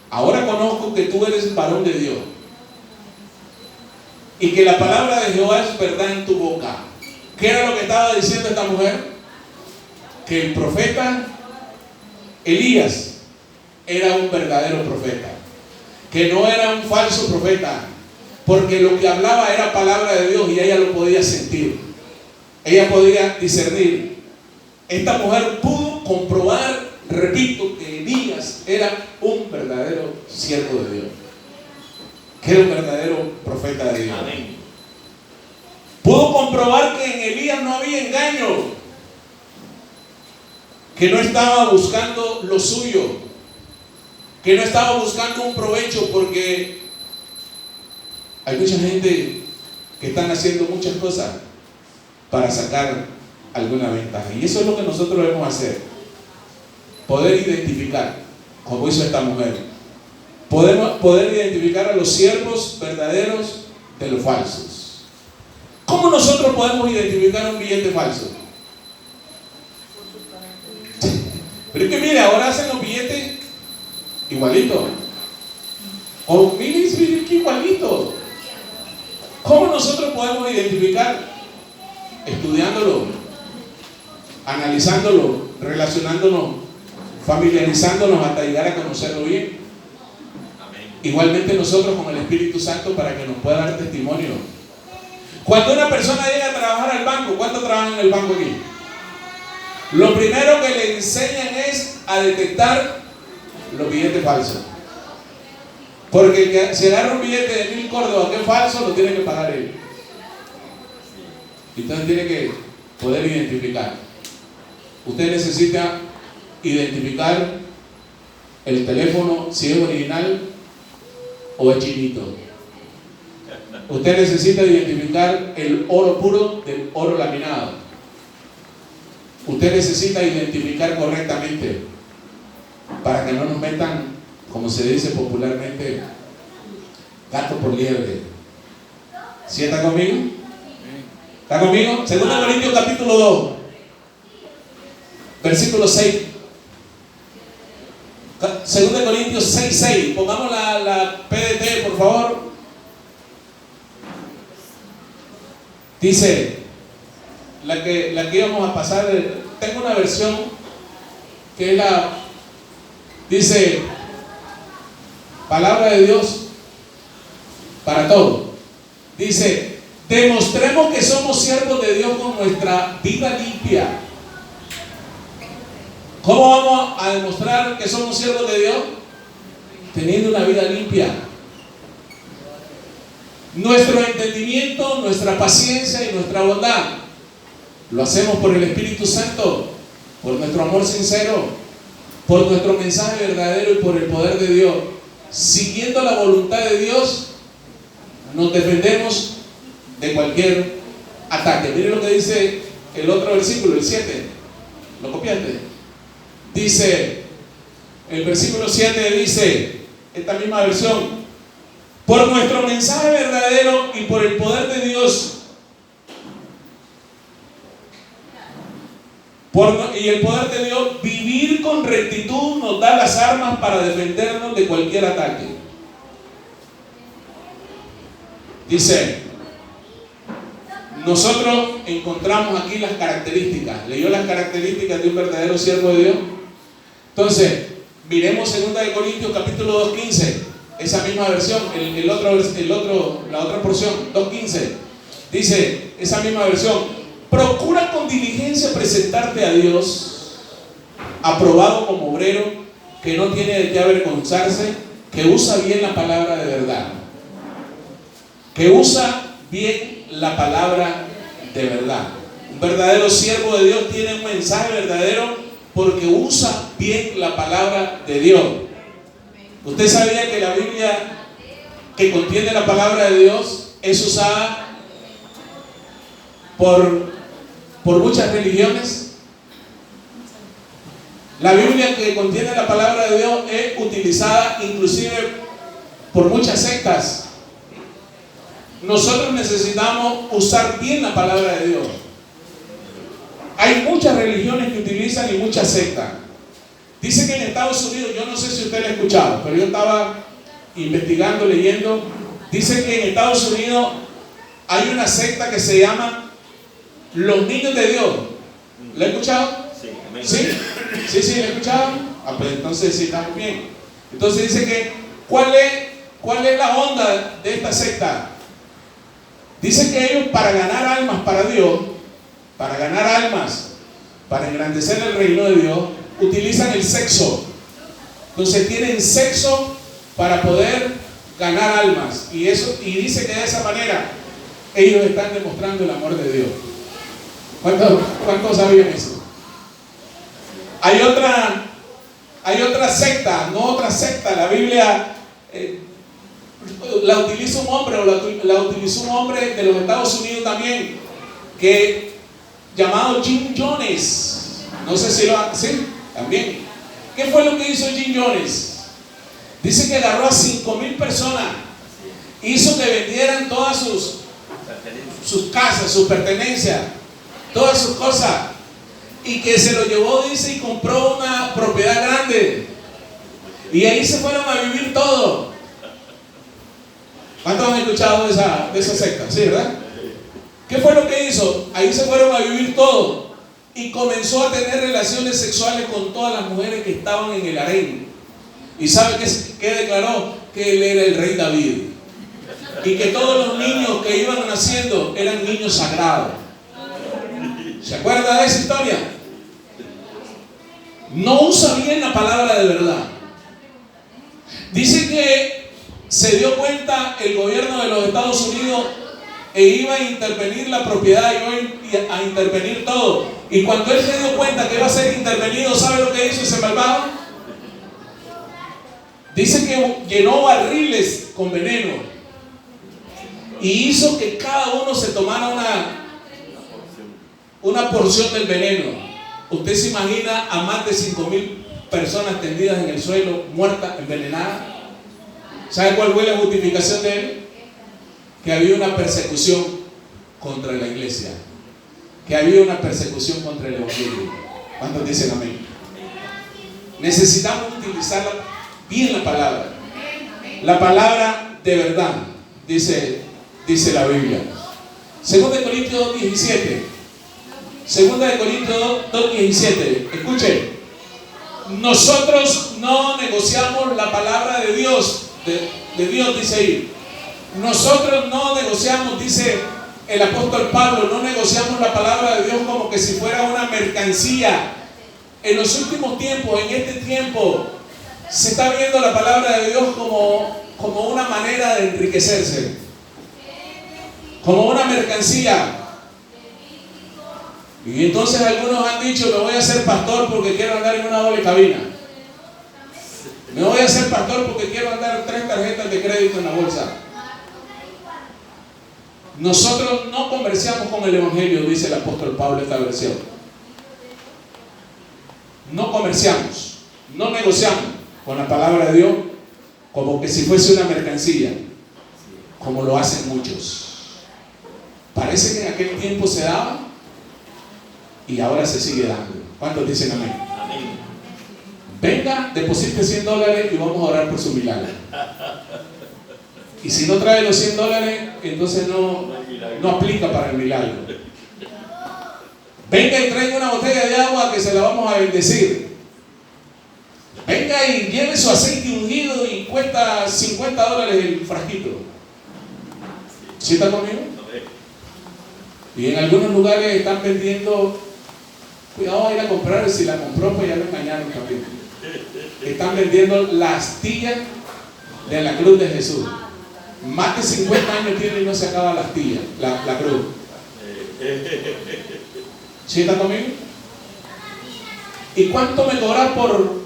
ahora conozco que tú eres varón de Dios y que la palabra de Jehová es verdad en tu boca. ¿Qué era lo que estaba diciendo esta mujer? Que el profeta Elías era un verdadero profeta, que no era un falso profeta, porque lo que hablaba era palabra de Dios y ella lo podía sentir, ella podía discernir. Esta mujer pudo comprobar, repito, que Elías era un verdadero siervo de Dios, que era un verdadero profeta de Dios. Amén. Pudo comprobar que en Elías no había engaño, que no estaba buscando lo suyo, que no estaba buscando un provecho, porque hay mucha gente que están haciendo muchas cosas para sacar alguna ventaja, y eso es lo que nosotros debemos hacer, poder identificar, como hizo esta mujer, poder identificar a los siervos verdaderos de los falsos. ¿Cómo nosotros podemos identificar un billete falso? Pero es que mire, ahora hacen los billetes igualitos. O mire que igualitos. ¿Cómo nosotros podemos identificar? Estudiándolo, analizándolo, relacionándonos, familiarizándonos hasta llegar a conocerlo bien. Igualmente nosotros con el Espíritu Santo para que nos pueda dar testimonio. Cuando una persona llega a trabajar al banco, ¿cuántos trabajan en el banco aquí? Lo primero que le enseñan es a detectar los billetes falsos. Porque el que se agarra un billete de 1000 córdobas que es falso, lo tiene que pagar él. Entonces tiene que poder identificar. Usted necesita identificar el teléfono si es original o es chinito. Usted necesita identificar el oro puro del oro laminado. Usted necesita identificar correctamente para que no nos metan, como se dice popularmente, gato por liebre. ¿Sí está conmigo? ¿Está conmigo? 2 Corintios capítulo 2, versículo 6. 2 Corintios 6, 6. Pongamos la PDT, por favor. Dice, la que íbamos a pasar, tengo una versión que es dice, palabra de Dios para todo. Dice, demostremos que somos siervos de Dios con nuestra vida limpia. ¿Cómo vamos a demostrar que somos siervos de Dios? Teniendo una vida limpia. Nuestro entendimiento, nuestra paciencia y nuestra bondad lo hacemos por el Espíritu Santo, por nuestro amor sincero, por nuestro mensaje verdadero y por el poder de Dios. Siguiendo la voluntad de Dios, nos defendemos de cualquier ataque. Miren lo que dice el otro versículo, el 7. ¿Lo copiaste? Dice, el versículo 7 dice, esta misma versión, por nuestro mensaje verdadero y por el poder de Dios, y el poder de Dios, vivir con rectitud nos da las armas para defendernos de cualquier ataque. Dice, nosotros encontramos aquí las características. ¿Leyó las características de un verdadero siervo de Dios? Entonces, miremos 2 Corintios capítulo 2, 15. esa misma versión, la otra porción, 2.15, dice, esa misma versión, procura con diligencia presentarte a Dios, aprobado como obrero, que no tiene de qué avergonzarse, que usa bien la palabra de verdad. Que usa bien la palabra de verdad. Un verdadero siervo de Dios tiene un mensaje verdadero porque usa bien la palabra de Dios. ¿Usted sabía que la Biblia que contiene la palabra de Dios es usada por muchas religiones? La Biblia que contiene la palabra de Dios es utilizada inclusive por muchas sectas. Nosotros necesitamos usar bien la palabra de Dios. Hay muchas religiones que utilizan y muchas sectas. Dice que en Estados Unidos, yo no sé si usted lo ha escuchado, pero yo estaba investigando, leyendo. Dice que en Estados Unidos hay una secta que se llama Los Niños de Dios. ¿Lo ha escuchado? Sí, amén. ¿Sí? ¿Sí, lo he escuchado? Pues entonces sí, estamos bien. Entonces dice que, ¿cuál es la onda de esta secta? Dice que ellos, para ganar almas para Dios, para engrandecer el reino de Dios, utilizan el sexo. Entonces tienen sexo para poder ganar almas. Y dice que de esa manera ellos están demostrando el amor de Dios. ¿Cuántos sabían eso? Hay otra secta, no otra secta. La Biblia la utiliza un hombre, o la utilizó un hombre de los Estados Unidos también, llamado Jim Jones. No sé si sí, también. ¿Qué fue lo que hizo Jim Jones? Dice que agarró a 5,000 personas, hizo que vendieran todas sus casas, sus pertenencias, todas sus cosas, y que se lo llevó, dice, y compró una propiedad grande, y ahí se fueron a vivir todo. ¿Cuántos han escuchado de esa secta? Sí, ¿verdad? ¿Qué fue lo que hizo? Ahí se fueron a vivir todo y comenzó a tener relaciones sexuales con todas las mujeres que estaban en el harén. ¿Y sabe qué declaró? Que él era el rey David y que todos los niños que iban naciendo eran niños sagrados. ¿Se acuerda de esa historia? No usa bien la palabra de verdad. Dice que se dio cuenta el gobierno de los Estados Unidos e iba a intervenir la propiedad, iba a intervenir todo. Y cuando él se dio cuenta que iba a ser intervenido, ¿sabe lo que hizo ese malvado? Dice que llenó barriles con veneno y hizo que cada uno se tomara una porción del veneno. Usted se imagina a más de 5,000 personas tendidas en el suelo, muertas, envenenadas. ¿Sabe cuál fue la justificación de él? Que había una persecución contra la iglesia, que había una persecución contra el evangelio. ¿Cuántos dicen amén? Necesitamos utilizar bien la palabra de verdad, dice la Biblia. 2 Corintios 2:17. 2 Corintios 2:17. Escuchen, nosotros no negociamos la palabra de Dios, de Dios, dice ahí. Nosotros no negociamos, dice el apóstol Pablo, no negociamos la palabra de Dios como que si fuera una mercancía. En los últimos tiempos, en este tiempo, se está viendo la palabra de Dios como una manera de enriquecerse, como una mercancía. Y entonces algunos han dicho, me voy a hacer pastor porque quiero andar en una doble cabina. Me voy a hacer pastor porque quiero andar 3 tarjetas de crédito en la bolsa. Nosotros no comerciamos con el evangelio, dice el apóstol Pablo en esta versión. No comerciamos, no negociamos con la palabra de Dios como que si fuese una mercancía, como lo hacen muchos. Parece que en aquel tiempo se daba y ahora se sigue dando. ¿Cuántos dicen amén? Amén. Venga, deposite $100 y vamos a orar por su milagro. Y si no trae los $100, entonces no aplica para el milagro. Venga y traiga una botella de agua que se la vamos a bendecir. venga y lleve su aceite ungido y cuesta $50 el frasquito. ¿Sí está conmigo? Y en algunos lugares están vendiendo, cuidado a ir a comprar, si la compró pues ya lo engañaron también. Están vendiendo la astilla de la cruz de Jesús. Más de 50 años tiene y no se acaba la astilla, la cruz. ¿Sí está conmigo? ¿Y cuánto me cobras por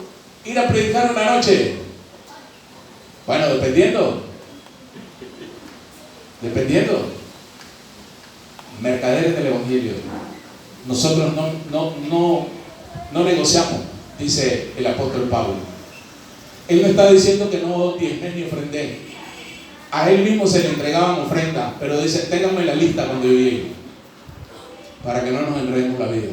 ir a predicar una noche? Bueno, dependiendo. Mercaderes del Evangelio. Nosotros no negociamos, dice el apóstol Pablo. Él no está diciendo que no diezmé ni ofrendé. A él mismo se le entregaban ofrendas, pero dice, ténganme la lista cuando yo llegue, para que no nos enredemos la vida.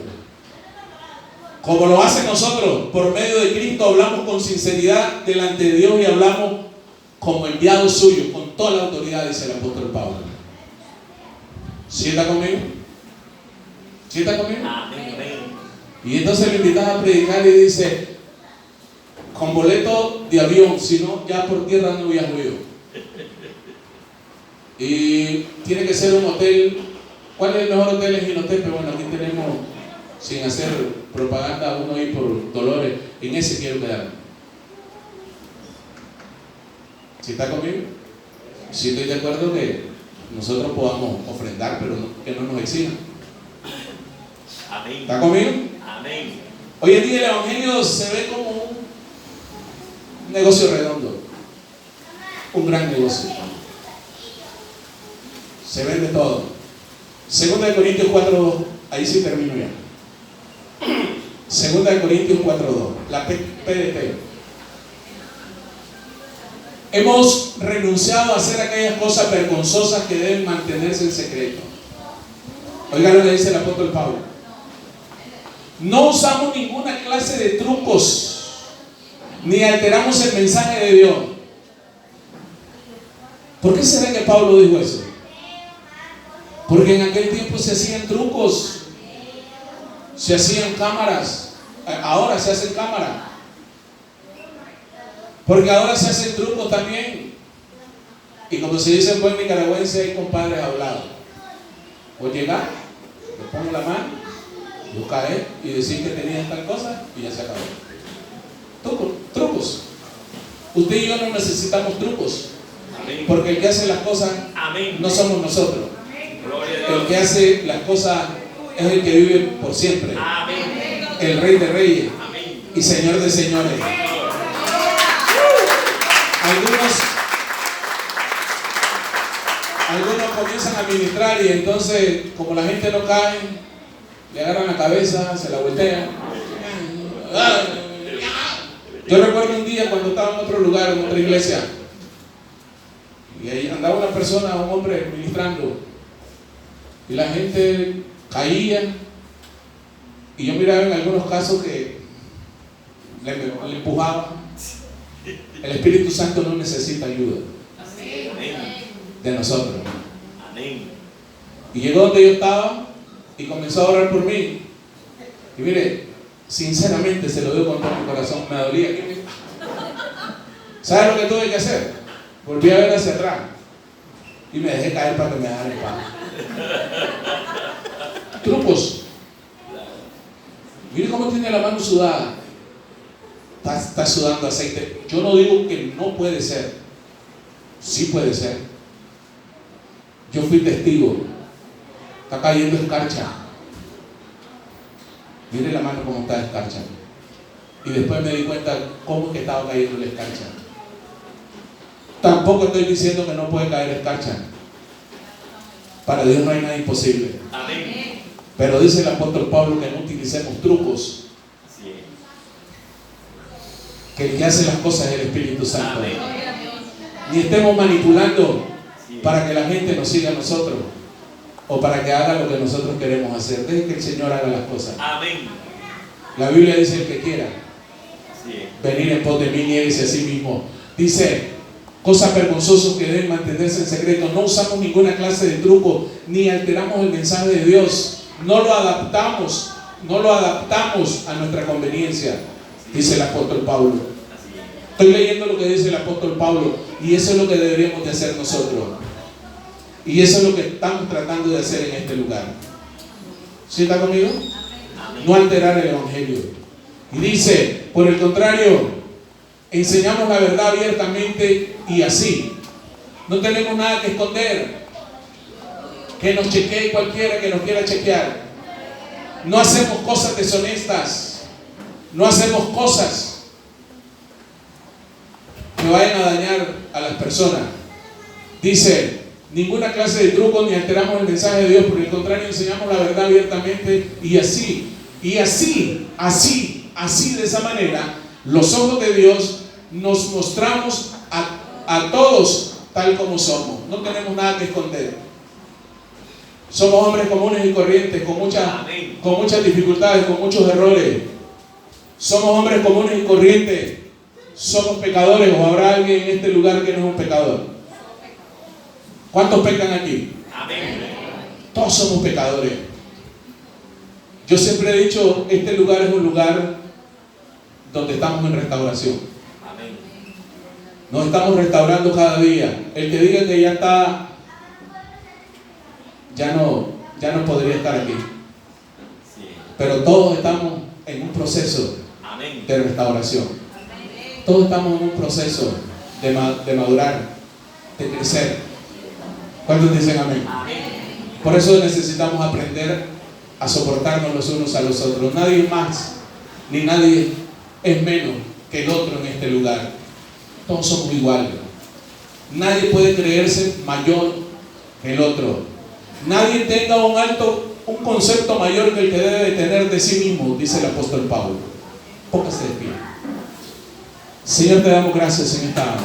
Como lo hacen nosotros, por medio de Cristo hablamos con sinceridad delante de Dios y hablamos como enviados suyos, con toda la autoridad, dice el apóstol Pablo. ¿Sí está conmigo? ¿Sí está conmigo? Amén. Y entonces le invitas a predicar y dice, con boleto de avión, si no, ya por tierra no viajo yo. Y tiene que ser un hotel. ¿Cuál es el mejor hotel en Ginotepe? Bueno, aquí tenemos, sin hacer propaganda, uno ahí por Dolores. En ese quiero quedarme. ¿Sí está conmigo? Sí estoy de acuerdo que nosotros podamos ofrendar, pero que no nos exijan. Amén. ¿Está conmigo? Amén. Hoy en día el Evangelio se ve como un negocio redondo, un gran negocio. Se vende todo. Segunda de Corintios 4:2, ahí sí termino ya. Segunda de Corintios 4:2, la PDP. Hemos renunciado a hacer aquellas cosas vergonzosas que deben mantenerse en secreto. Oiga lo que dice el apóstol Pablo. No usamos ninguna clase de trucos, ni alteramos el mensaje de Dios. ¿Por qué será que Pablo dijo eso? Porque en aquel tiempo se hacían trucos, se hacían cámaras, ahora se hacen cámaras, porque ahora se hacen trucos también. Y como se dice en buen nicaragüense, hay compadres hablados. Vos llegás, le pongo la mano, yo caer y decir que tenías tal cosa y ya se acabó. Trucos. Usted y yo no necesitamos trucos, porque el que hace las cosas no somos nosotros. El que hace las cosas es el que vive por siempre. El Rey de Reyes y Señor de Señores. Algunos comienzan a ministrar y entonces, como la gente no cae, le agarran la cabeza, se la voltean. Yo recuerdo un día cuando estaba en otro lugar, en otra iglesia, y ahí andaba una persona, un hombre ministrando, y la gente caía, y yo miraba en algunos casos que le empujaba. El Espíritu Santo no necesita ayuda de nosotros. Y llegó donde yo estaba y comenzó a orar por mí. Y mire, sinceramente se lo digo con todo mi corazón, me dolía. ¿Sabe lo que tuve que hacer? Volví a ver hacia atrás y me dejé caer para que me dieran paz. Trucos. Mire cómo tiene la mano sudada. Está sudando aceite. Yo no digo que no puede ser. Sí puede ser. Yo fui testigo. Está cayendo escarcha. Mire la mano como está escarcha. Y después me di cuenta cómo es que estaba cayendo la escarcha. Tampoco estoy diciendo que no puede caer escarcha. Para Dios no hay nada imposible. Amén. Pero dice el apóstol Pablo que no utilicemos trucos. Sí. Que el que hace las cosas es el Espíritu Santo. Amén. Ni estemos manipulando Sí. para que la gente nos siga a nosotros o para que haga lo que nosotros queremos hacer. Deje que el Señor haga las cosas. Amén. La Biblia dice: el que quiera Sí. venir en pos de mí, niéguese a sí mismo. Dice: cosas vergonzosas que deben mantenerse en secreto. No usamos ninguna clase de truco, ni alteramos el mensaje de Dios. No lo adaptamos a nuestra conveniencia, dice el apóstol Pablo. Estoy leyendo lo que dice el apóstol Pablo y eso es lo que deberíamos de hacer nosotros. Y eso es lo que estamos tratando de hacer en este lugar. ¿Sí está conmigo? No alterar el evangelio. Y dice, por el contrario, enseñamos la verdad abiertamente y así. No tenemos nada que esconder. Que nos chequee cualquiera que nos quiera chequear. No hacemos cosas deshonestas. No hacemos cosas que vayan a dañar a las personas. Dice, ninguna clase de truco ni alteramos el mensaje de Dios, por el contrario enseñamos la verdad abiertamente y así de esa manera los ojos de Dios nos mostramos a todos tal como somos. No tenemos nada que esconder. Somos hombres comunes y corrientes con muchas dificultades, con muchos errores. Somos hombres comunes y corrientes. Somos pecadores, o habrá alguien en este lugar que no es un pecador. ¿Cuántos pecan aquí? Amén. Todos somos pecadores. Yo siempre he dicho, este lugar es un lugar donde estamos en restauración. Amén. Nos estamos restaurando cada día. El que diga que ya está, ya no podría estar aquí. Sí. Pero todos estamos en un proceso Amén. de restauración. Todos estamos en un proceso de madurar, de crecer. ¿Cuántos dicen amén? Amén. Por eso necesitamos aprender a soportarnos los unos a los otros. Nadie más, ni nadie es menos que el otro en este lugar. Todos somos iguales. Nadie puede creerse mayor que el otro. Nadie tenga un concepto mayor que el que debe de tener de sí mismo, dice el apóstol Pablo. Póngase de pie. Señor, te damos gracias en esta